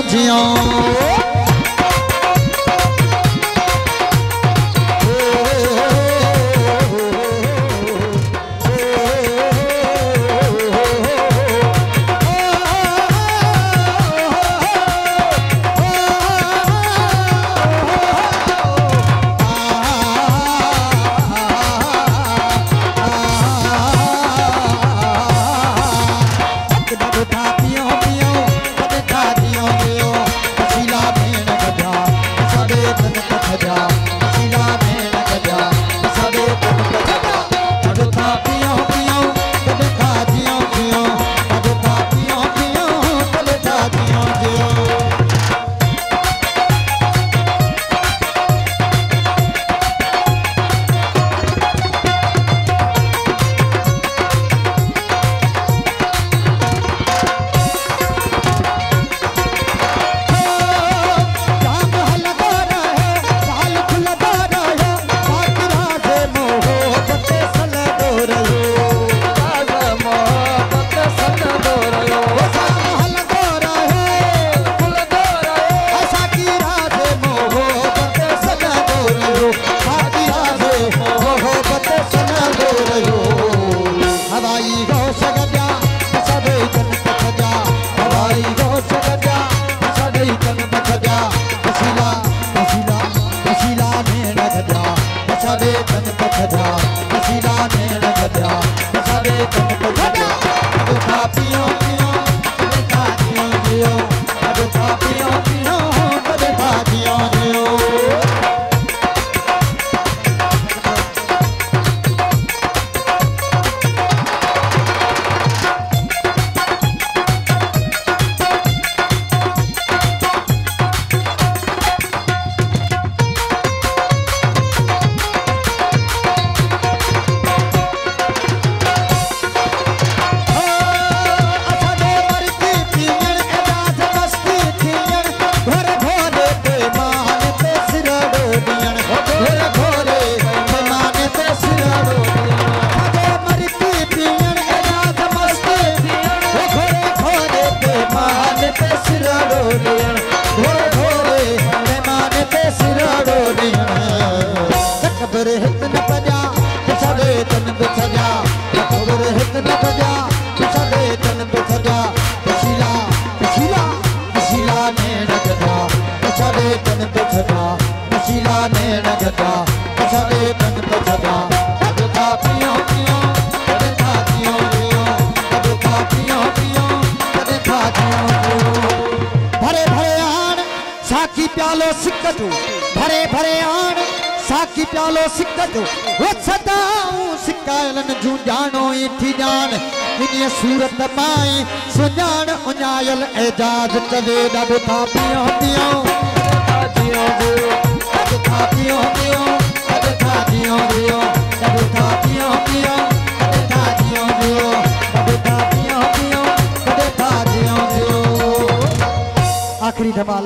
जियो भरे भरे आण साकी प्यालो सिक्कजो वो सदाऊं सिकायलन जूंजानो इठी जान इन्हीअ सूरत माई सुञाण उञायल एजाज चवे ॾाढो था पियो पियो जियो ॾाढो था पियो पियो ॾाढो था जियो जियो ॾाढो था पियो पियो ॾाढो था जियो जियो ॾाढो था पियो पियो ॾाढो था जियो जियो आखिरी धमाल।